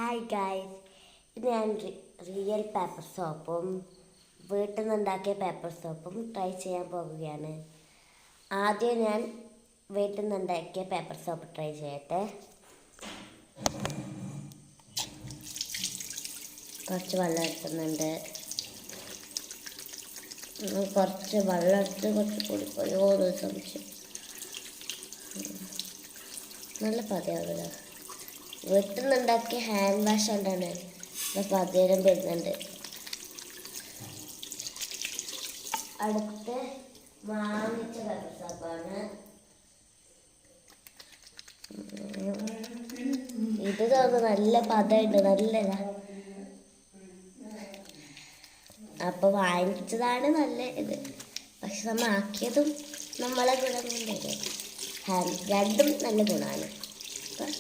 Hi guys, ഇത് ഞാൻ real paper സോപ്പും വീട്ടിൽ നിന്നുണ്ടാക്കിയ പേപ്പർ സോപ്പും ട്രൈ ചെയ്യാൻ പോകുകയാണ്. ആദ്യം ഞാൻ വീട്ടിൽ നിന്നുണ്ടാക്കിയ പേപ്പർ സോപ്പ് ട്രൈ ചെയ്യട്ടെ. കുറച്ച് വെള്ളം എടുക്കുന്നുണ്ട്. കുറച്ച് വെള്ളം എടുത്ത് കുറച്ച് കൂടിപ്പോയോ എന്ന് സംശയം. നല്ല പതയാവില്ല. വീട്ടിൽ നിന്നുണ്ടാക്കിയ ഹാൻഡ് വാഷ് കൊണ്ടാണ് പതേരം വരുന്നുണ്ട്. അടുത്ത് വാങ്ങിച്ച പേപ്പർ സോപ്പാണ്. ഇത് തോന്നുന്നു നല്ല പതയുണ്ട്, നല്ലതാ. അപ്പൊ വാങ്ങിച്ചതാണ് നല്ല ഇത്. പക്ഷെ നമ്മൾ ആക്കിയതും നമ്മളെ ഗുണം കൊണ്ടേ രണ്ടും നല്ല ഗുണമാണ്. ബൈ.